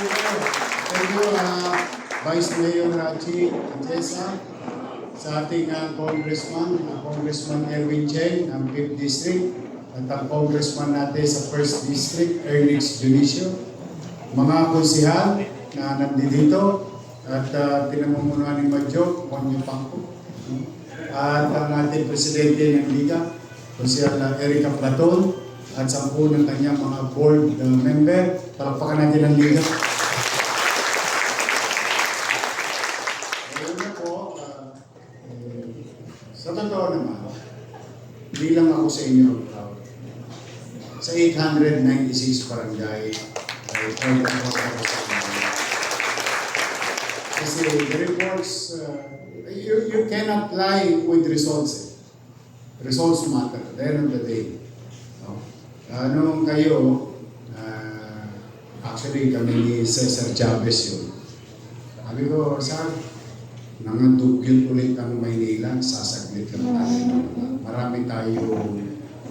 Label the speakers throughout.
Speaker 1: Thank you, Vice Mayor Rachi Atesa, sa ating Congressman Erwin Cheng ng 5th District, at ang Congressman natin sa 1st District, Ernix Junicio, mga konsihal na nandito, at pinamumunuan ni Madjo, Monyo Pangko, at ang ating Presidente ng Liga, Konsihal Erica Platon, at 10 ng kanyang mga board member. Palakpakan natin ang Liga. Sa totoo naman, bilang ako sa inyo, sa 896 barangay, ay proud ako sa inyo. Kasi the reports, you cannot lie with results. Results matter at the end of the day. No? Nung kayo, actually kami ni Cesar Chavez yun. Sabi ko, sir, nangandugyot ulit ang Maynila, sasaglit lang tayo. Marami tayong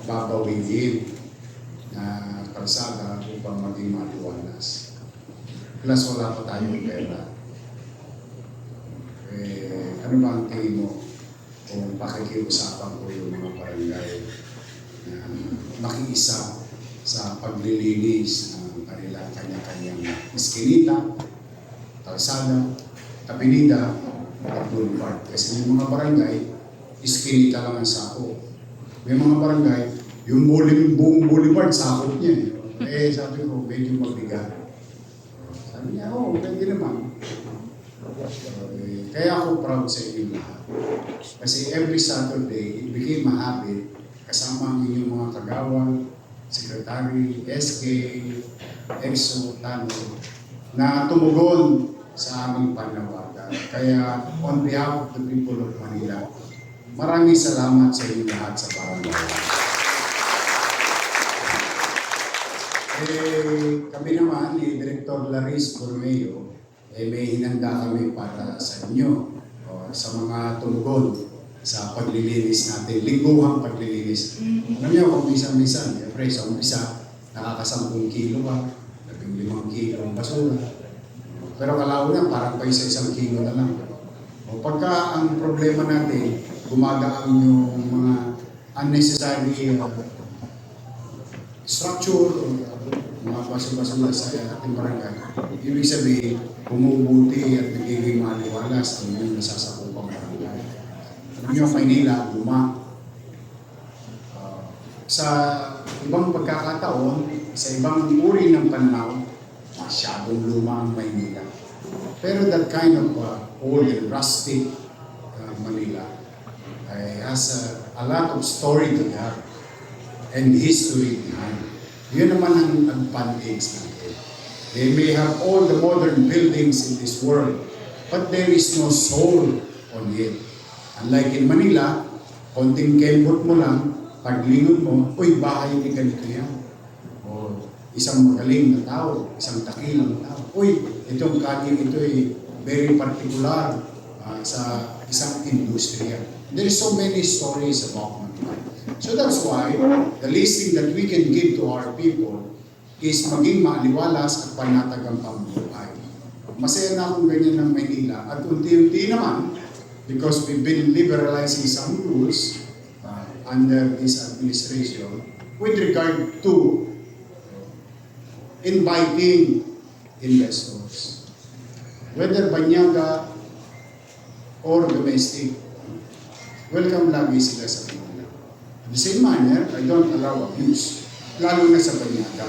Speaker 1: babawiin na kalsada upang maging maliwalas. Plus wala pa tayong pera. Ano ba ang tingin mo kung pakikiusapan ko yung mga barangay na makiisa sa paglilinis ng kanya-kanyang iskinita, kalsada, kabinida, at boulevard. Kasi yung mga barangay, iskinita lang ang sako. May mga barangay, yung buong boulevard, sakop niya. Sabi ko, medyo mabigat. Sabi niya, pwede naman. Kaya ako proud sa inyo lahat. Kasi every Saturday, it became a habit kasama ang inyong mga kagawad, secretary, SK, EXO, Tano, na tumugon sa aming panawagan. Kaya on behalf of the people of Manila, maraming salamat sa inyo lahat sa barangay. Kami naman ni Director Laris Bormeo, may hinanda kami para sa inyo, sa mga tumugon sa paglilinis natin, lingguhang paglilinis. Alam niyo, kung minsan-minsan, sa umpisa, nakaka-10 kilo ba, 15 kilo ang basura. Pero kalaw na, parang pa isa-1 kilo na lang. Pagka ang problema natin, gumagaan yung mga unnecessary structure o mga basura-basura sa ating barangay, ibig sabihin, bumubuti at nagiging maliwalas ang yung nasasakupang barangay. Alam niyo, Maynila, luma. Sa ibang pagkakataon, sa ibang uri ng pananaw, masyadong luma ang Maynila. Pero that kind of old and rustic Manila has a lot of story to that and history behind. Yun naman ang advantage natin. They may have all the modern buildings in this world, but there is no soul on it. Unlike in Manila, konting kembot mo lang, paglingon mo, bahay ni ganito yan. O isang magaling na tao, isang takilang tao. Itong kanin ito ay very particular sa isang industriya. There is so many stories about Manila. So that's why the least thing that we can give to our people is maging maaliwalas at panatag ang pamumuhay. Masaya na akong ganyan ng Maynila at unti-unti naman, because we've been liberalizing some rules under this administration with regard to inviting investors, whether banyaga or domestic. Welcome lagi sila sa Manila. In the same manner, I don't allow abuse, lalo na sa banyaga.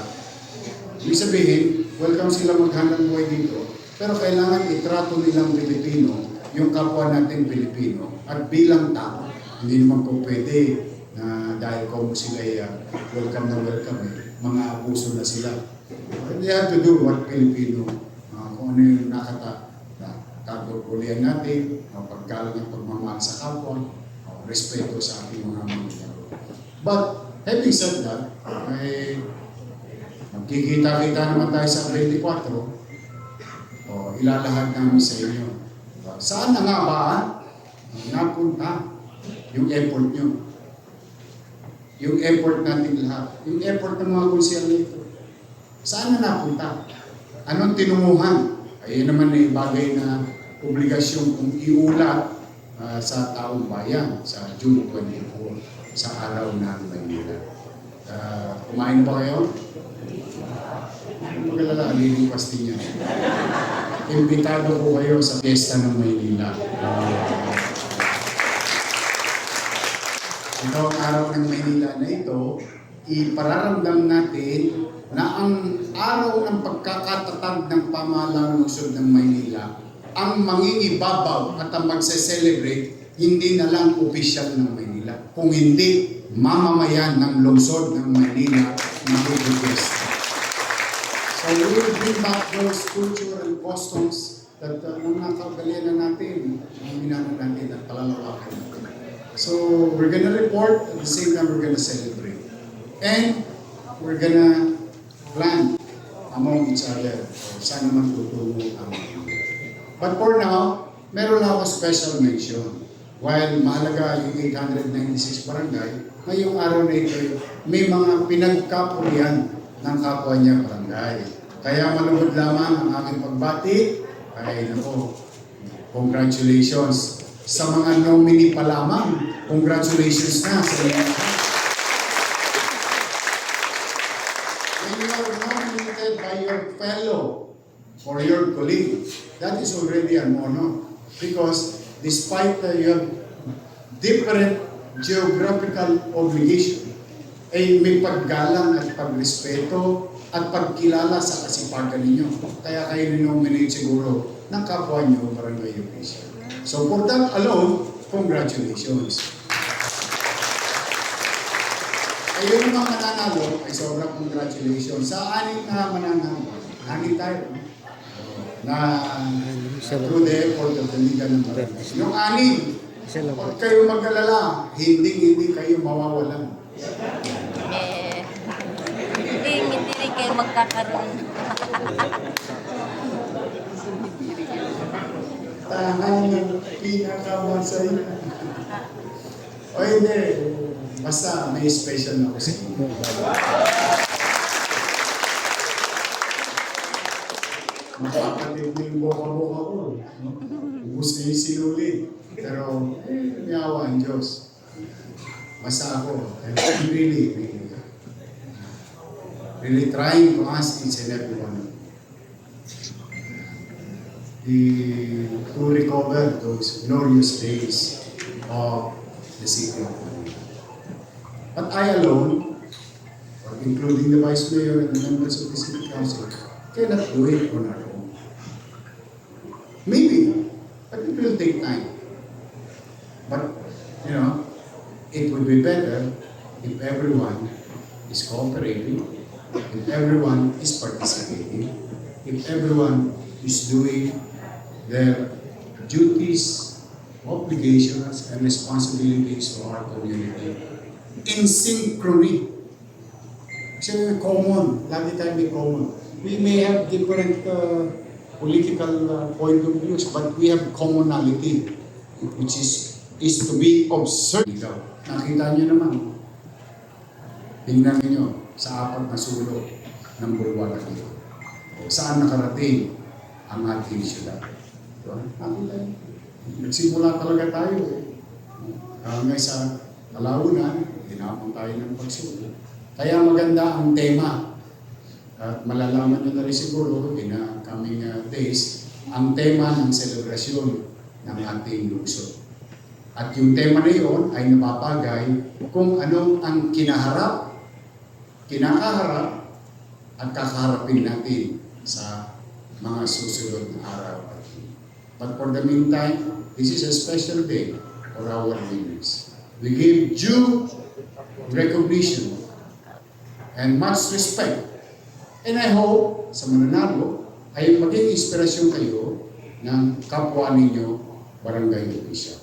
Speaker 1: Ibig sabihin, welcome sila maghanap buhay dito, pero kailangan itrato nilang Pilipino, yung kapwa natin Pilipino, at bilang tao. Hindi naman po pwede na dahil kung sila welcome na welcome, mga abuso na sila. They have to do what Pilipino, kung ano yung nakatagpulian natin, pagkalang at pagmamahal sa kapwa, respeto sa ating mga mangyayari. But, having said that, magkikita-kita naman tayo sa 24, ilalahad namin sa inyo. Saan na nga ba napunta yung effort nyo? Yung effort natin lahat. Yung effort ng mga konsehal nito. Saan na napunta? Anong tinunguhan? Ayun naman ay bagay na obligasyon kung iulat sa taong bayan sa June 24 sa araw ng Maynila. Kumain na ba kayo? Pag-alala, lilipas din yan. Imbitado po kayo sa piyesta ng Maynila. Ito ang araw ng Maynila na ito, ipararamdam natin na ang araw ng pagkakatatag ng pamahalaan lungsod ng Maynila, ang mangingibabaw at ang magse-celebrate, hindi na lang opisyal ng Maynila. Kung hindi, mamamayan ng lungsod ng Maynila na mag-request. So we will bring back those culture and customs that nakakagalia na natin, ang minana natin at palalawakan natin. So we're gonna report, at the same time we're gonna celebrate. And we're gonna plan among each other. Saan naman tutungo ang Maynila. But for now, meron lang ako special mention. While mahalaga yung 896 barangay, ngayong araw na ito, may mga pinagkapulian ng kapwa niya barangay. Kaya malugod lamang ang aking pagbati. Ay nako, congratulations. Sa mga nominee pa lamang, congratulations na sa inyo. When you are nominated by your fellow or your colleague, that is already an honor. Because despite you have different geographical obligation, ay may paggalang at pagrespeto at pagkilala sa kasipagan ninyo. Kaya kayo ninominate siguro ng kapwa nyo barangay official. So for that alone, congratulations. Kayo naman mananalo, ay sobrang congratulations. Sa anim na mananalo, anim tayo, na through the effort of the Liga ng Barangay. Yung anim, huwag kayo mag-alala, hindi kayo mawawalan.
Speaker 2: Hindi rin kayo magkakaroon.
Speaker 1: Tahan ng pinakamasay. O hindi, basta may special na kasi. Makakatid na yung boka-boka ko. Ubus na yung sinuli. Pero, may awa ang Diyos. Basta ako, I'm really trying to ask each and every one to recover those glorious days of the city of Manila. But I alone, or including the Vice Mayor and the members of the City Council, cannot do it on our own. Maybe, but it will take time. But, it would be better if everyone is cooperating, if everyone is participating, if everyone is doing their duties, obligations, and responsibilities for our community in synchrony. Kasi common, lagi tayo may common. We may have different political point of views, but we have commonality, which is to be observed. Nakita niyo naman, tingnan niyo sa apat na sulok ng bulwark dito. Saan nakarating ang ating siyudad? Nakita niyo. Nagsimula talaga tayo. Hanggang sa Kalaunan, tinapon tayo ng pagsulok. Kaya maganda ang tema. At malalaman niyo na rin siguro in coming days, ang tema ng selebrasyon ng ating lungsod. At yung tema na yun ay napapagay kung ano ang kinakaharap at kakaharapin natin sa mga susunod na araw. But for the meantime, this is a special day for our winners. We give due recognition and much respect. And I hope sa mananalo ay maging inspirasyon kayo ng kapwa ninyo barangay official.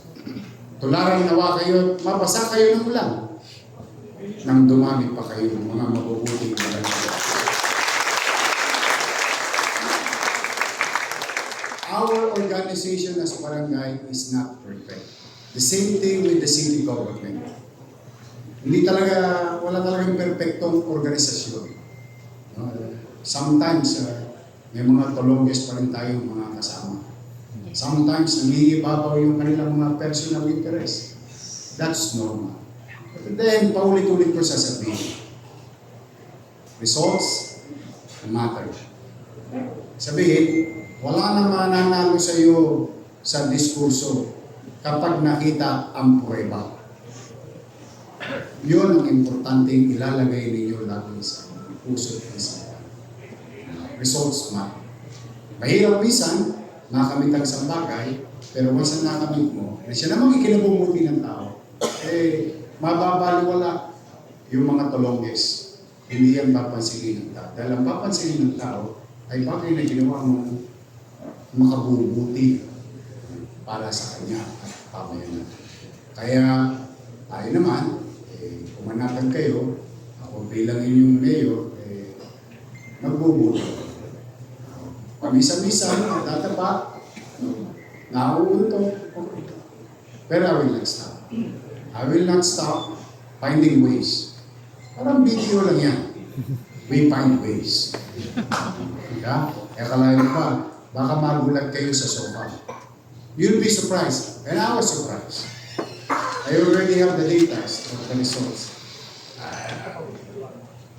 Speaker 1: Tularan nawa kayo, mabasa kayo ng ulan nang dumami pa kayo ng mga mabubuting barangay. Our organization as barangay is not perfect. The same thing with the city government. Wala talagang perfectong organisasyon. Sometimes, may mga tolongges pa rin tayong mga kasama. Sometimes, nangiibabaw yung kanilang mga personal interest. That's normal. But then, paulit-ulit ko sasabihin, results matter. Sabihin, wala na mananalo sa iyo sa diskurso kapag nakita ang prueba. Yun ang importanteng ilalagay ninyo lagi sa puso at isipan. Results matter. Mahirap minsan, makamit ang isang bagay, pero once na nakamit mo, na siya namang ikinabubuti ng tao, mababaliwala yung mga tolongges. Hindi yan papansinin ng tao. Dahil ang papansinin ng tao ay bagay na ginawa mo makabubuti para sa kanya at pamayanan. Kaya tayo naman, pumanatan kayo, ako bilang inyong mayor, magbubuti. Pamisa-misa, tatapa, nauunto. Pero I will not stop. I will not stop finding ways. Parang video lang yan. We find ways. Diba? E kalayo pa, baka magulat kayo sa sofa. You'll be surprised. And I was surprised. I already have the data of the results.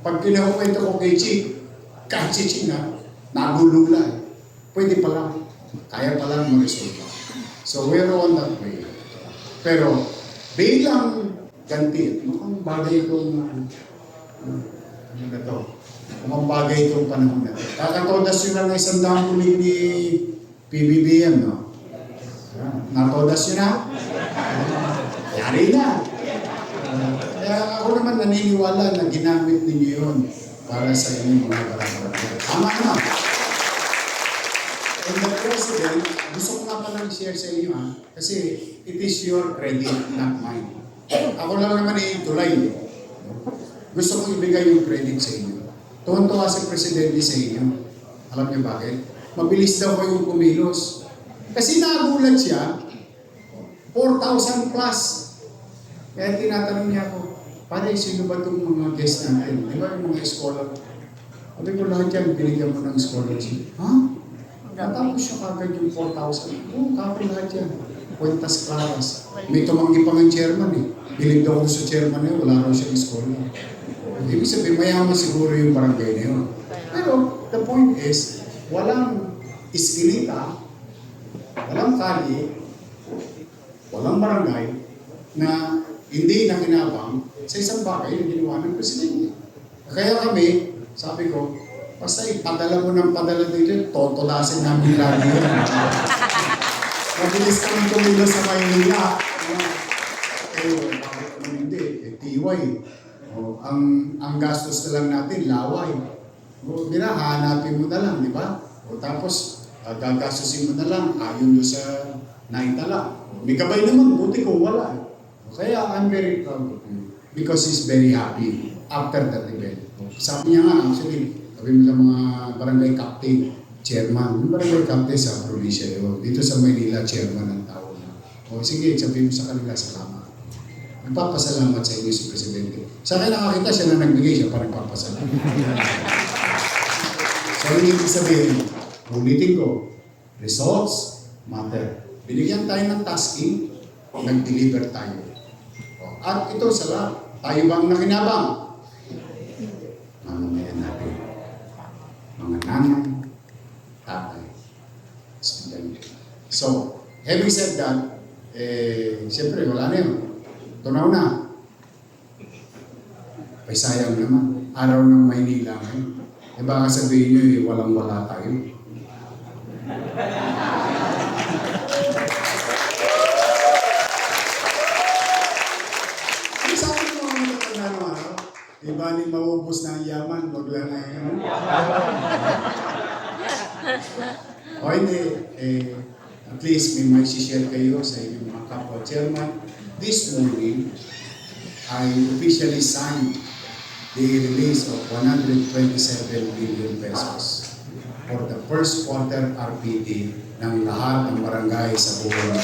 Speaker 1: Pag kinakwento ko kay Chief, kahit si Chief na, nagulula. Pwede pa lang. Kaya pa lang ma-resolve. So we're on that way. Pero bilang ganti, mukhang bagay itong ano na to? Mukhang bagay itong panahon na to. Kakatodas yun lang na isang daang kulig ni PBBM, no? Natodas yun na? Yari na. Kaya ako naman naniniwala na ginamit ninyo yun para sa inyong mga barang-barang. Tama na. And the President, gusto ko nga palang share sa inyo kasi it is your credit, not mine. Ako lang naman tulay. Gusto ko ibigay yung credit sa inyo. Tuwan-tuwa si Presidente sa inyo. Alam niyo bakit? Mabilis daw kayong kumilos. Kasi nagulat siya, 4,000 plus. Kaya tinatanong niya ako, pare, sino ba itong mga guest natin? Di ba yung mga scholar? Sabi ko lahat yan, binigyan mo ng scholarship. Ha? Natapos siya kagad yung 4,000. Oo, kagad lahat yan. Puentas claras. May tumanggi pa ng chairman eh. Bilig daw ako sa chairman eh, wala raw siyang scholar. Ibig sabihin, mayaman siguro yung barangay na yun. Pero, the point is, walang iskinita, walang kalye, walang barangay na hindi nakinabang sa isang bagay na ginawa ng Presidente. Kaya kami, sabi ko, basta ipadala mo ng padala dito, totolasin namin lagi yun. Mabilis kami tumilo sa Maynila. Bakit naman hindi? TY. Ang gastos na lang natin, laway. Hanapin mo na lang, di ba? Tapos, gagastusin mo na lang, ayon doon sa naitala. May gabay naman, buti ko wala. Kaya I'm very proud of him because he's very happy after that event. Sabi niya nga, actually, sabi mo sa mga barangay captain, chairman, yung barangay captain sa probinsya yun. Dito sa Maynila, chairman ng tao na. O sige, sabihin mo sa kanila, salamat. Nagpapasalamat sa inyo si Presidente. Sa akin nakakita siya na nagbigay siya para nagpapasalamat. So, yung ibig sabihin, ulitin ko, results matter. Binigyan tayo ng tasking, nag-deliver tayo. At ito sa lahat, tayo bang nakinabang? Mamamayan natin. Mga nanay, tatay, estudyante. So, having said that, siyempre wala na yun. Tunaw na. Ay sayang naman. Araw ng Maynila ngayon. Baka sabihin nyo, walang-wala tayo. Sabi mo ang mga iba ni maubos na ang yaman, wag lang ngayon. O hindi, at least may share kayo sa inyong mga kapwa chairman. This morning, I officially signed the release of 127 billion pesos for the first quarter RPT ng lahat ng barangay sa buong.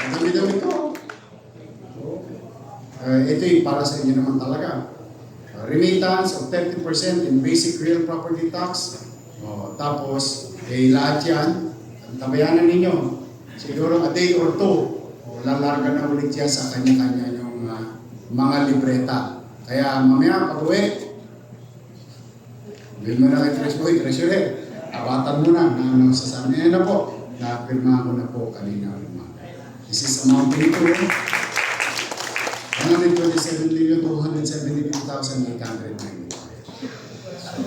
Speaker 1: Ang dami-dami ito. Ito yung para sa inyo naman talaga. remittance of 30% in basic real property tax. Tapos, lahat yan, tabayanan ninyo. Siguro a day or two, lalarga na ulit yan sa kanya-kanya yung mga libreta. Kaya mamaya, pag-uwi, bilhin mo na kay Treasurer, abatan mo na ano sa amin. Yan na po, napirma ko na po kanina. This is amounting to 127,272,895. So,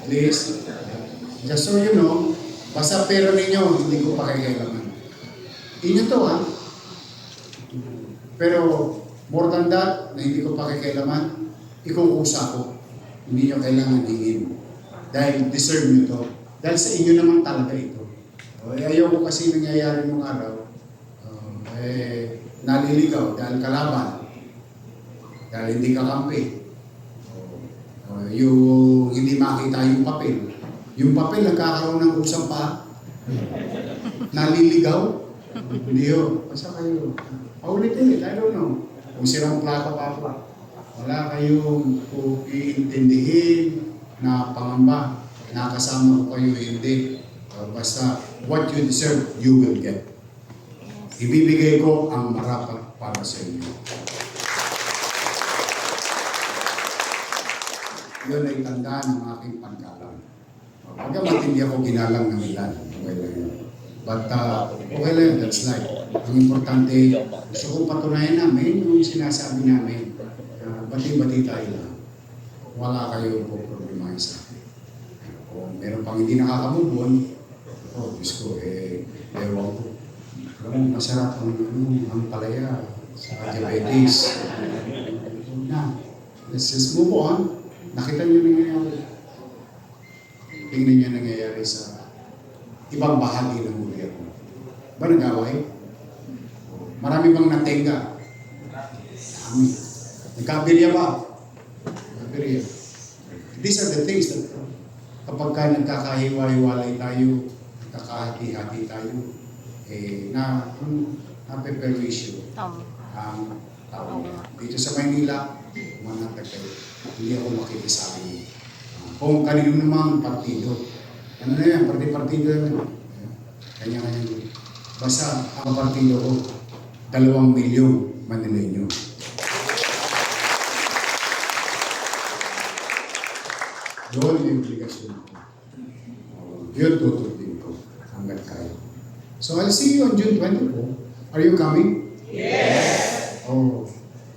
Speaker 1: please, just so you know, basta pera ninyo, hindi ko pakikialaman. Inyo to ha. Pero more than that, na hindi ko pakikialaman, ikukusa ko. Hindi nyo kailangan hingin. Dahil deserve nyo to. Dahil sa inyo naman talaga ito. Ayaw ko kasi nangyayari nung araw, naliligaw dahil kalaban. Dahil hindi kakampi. Yung hindi makita yung papel. Yung papel nagkakaroon ng usap pa. Naliligaw. Hindi yun. Basta kayo. Paulit-ulit. I don't know. Kung sirang plaka pa ako. Wala kayong iintindihin na pangamba. Nakasama ko kayo hindi. Basta what you deserve, you will get. Ibibigay ko ang marapat para sa inyo. Yun ay tandaan ng aking paggalang. Pagkamat hindi ako ginalang ng ilan. Okay lang yun. But okay lang yun, that's life. Ang importante, gusto kong patunayan namin yung sinasabi namin. Bati-bati tayo lang. Wala kayo po problemahin sa akin. Kung meron pang hindi nakakamubon, Diyos ko, ewan ko. Alam mo, masarap ang palaya sa diabetes. Na, let's just move on. Nakita niyo nangyayari. Tingnan niyo nangyayari sa ibang bahagi ng gobyerno. Ba nag-away? Marami bang natenga? Dami. Nagkabirya ba? Nagkabirya. These are the things that kapag ka nagkakahiwa-hiwalay tayo, nagkakahati-hati tayo, napeperwisyo ang tao. Dito sa Maynila, manatag kayo. Hindi ako makikisabi. Kung kanino namang partido. Ano na yan? Partido na. Kanya-kanya. Basta ang partido ko, 2 milyong Manileño. Yun yung obligasyon ko. Yun tutupin ko hanggang kaya. So I'll see you on June 24. Are you coming? Yes!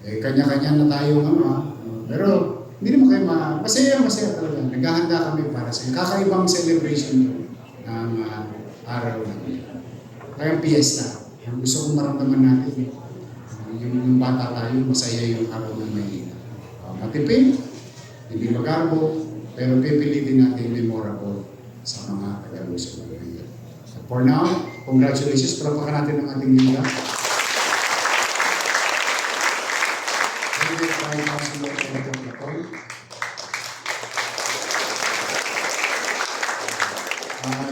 Speaker 1: Kanya-kanya na tayo pero hindi naman kayo masaya talaga. Naghahanda kami para sa kakaibang celebration ng araw namin. Kaya piyesta. Gusto kong maramdaman natin yung bata tayo, masaya yung araw ng Maynila. Matipid, hindi magarbo, pero pipilitin natin memorable sa mga Tagalog-Luzon. So for now, congratulations. Palapakan natin ang ating liga.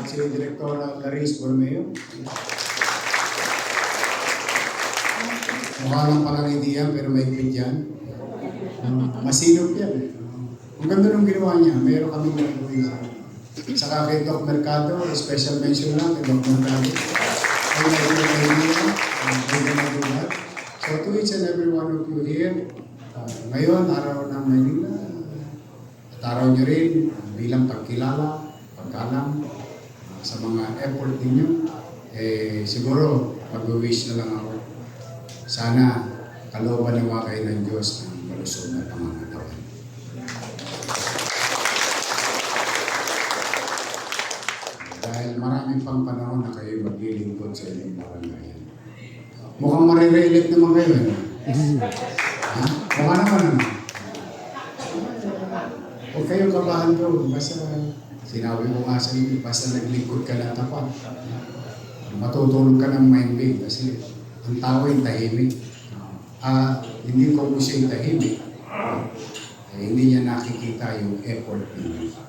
Speaker 1: Si Director Clarice Borromeo. Mukha lang palang hindi yan, pero may quit yan. Masinop yan. Ang ganda nung ginawa niya, mayroon kami gagawin sa saka kay Doc Mercado, special mention lang kay Doc Mercado. Ay naging So to each and every one of you here, ngayon, araw ng Maynila, at araw niyo rin bilang pagkilala, pagkalam sa mga effort ninyo, siguro mag-wish na lang ako. Sana kalooban nawa kayo ng Diyos ng malusog na pangangalawan. Dahil maraming pang panahon na kayo maglilingkod sa inyong barangayan. Mukhang marirelate naman kayo. Ha? Mukha naman. Huwag kayong kabahan doon. Basta sinabi ko nga sa inyo, basta naglingkod ka ng tapat. Matutulog ka ng mahimbing kasi ang tao ay tahimik. Hindi ko po siya tahimik. Hindi niya nakikita yung effort niya.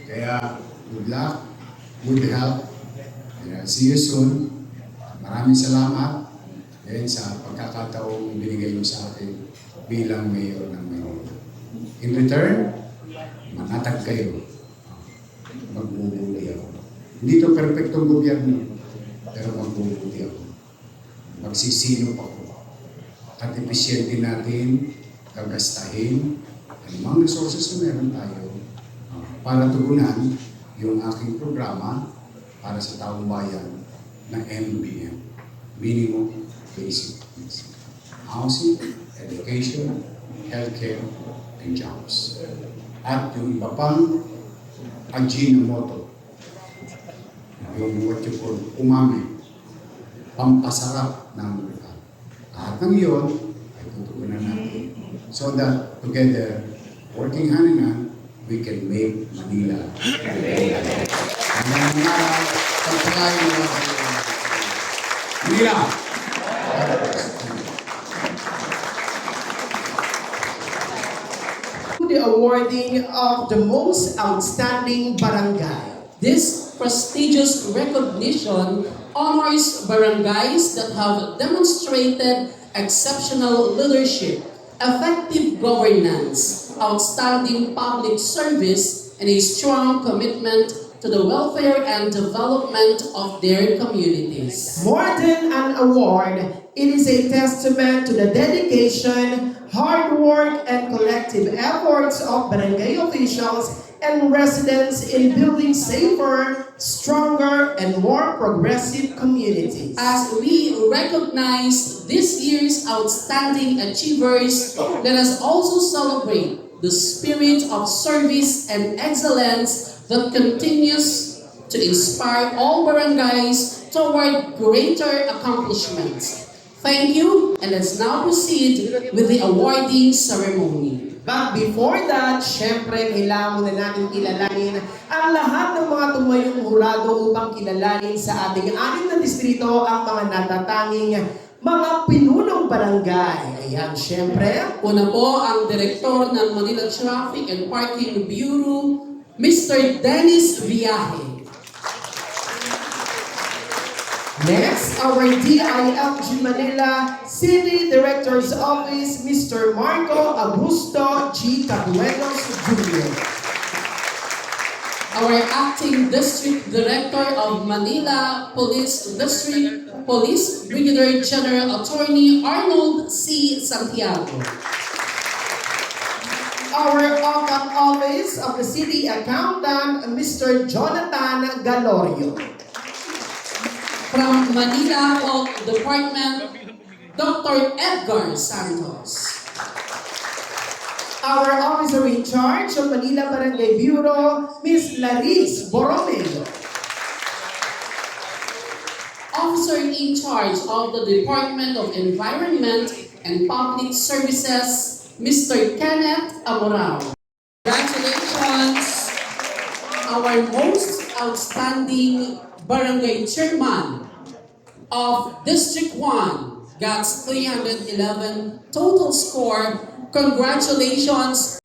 Speaker 1: Kaya, good luck, good health. See you soon. Maraming salamat sa pagkakataong binigay niyo sa akin bilang mayor ng Maynila. In return, manatag kayo. Magbubuti ako. Hindi to perfectong gobyerno, pero magbubuti ako. Magsisilop ako. At episyente natin, gagastahin, ang mga resources na meron tayo para tugunan yung aking programa para sa taong bayan na MBM, Minimum Basic Needs. Housing, education, healthcare, and jobs. At yung iba pang Ajinomoto, yung what you call umami, pampasarap ng lugar. Lahat ng iyon ay tutugunan natin so that together, working hand in hand, we can make Manila. Ang mga pagpakain ng Manila.
Speaker 3: The awarding of the most outstanding barangay.
Speaker 4: This prestigious recognition honors barangays that have demonstrated exceptional leadership, effective governance, outstanding public service, and a strong commitment to the welfare and development of their communities.
Speaker 3: More than an award, it is a testament to the dedication, hard work, and collective efforts of barangay officials and residents in building safer, stronger, and more progressive communities.
Speaker 4: As we recognize this year's outstanding achievers, let us also celebrate the spirit of service and excellence that continues to inspire all barangays toward greater accomplishments. Thank you, and let's now proceed with the awarding ceremony.
Speaker 3: But before that, syempre, kailangan muna natin kilalanin ang lahat ng mga tumayong hurado upang kilalanin sa ating 6 na distrito ang mga natatanging mga pinunong barangay. Ayan, syempre,
Speaker 4: Una po ang Direktor ng Manila Traffic and Parking Bureau, Mr. Dennis Viaje.
Speaker 3: next, our DILG Manila City Director's Office, Mr. Marco Augusto G. Cabuenos Jr.
Speaker 4: Our Acting District Director of Manila Police District Police Brigadier General Attorney Arnold C. Santiago.
Speaker 3: Our Outcome Office of the City Accountant, Mr. Jonathan Galorio.
Speaker 4: From Manila Health Department, Dr. Edgar Santos.
Speaker 3: Our Officer in Charge of Manila Barangay Bureau, Ms. Laris Borromeo.
Speaker 4: Officer in charge of the Department of Environment and Public Services, Mr. Kenneth Amorao. Congratulations, our most outstanding barangay chairman of District 1, got 311 total score. Congratulations.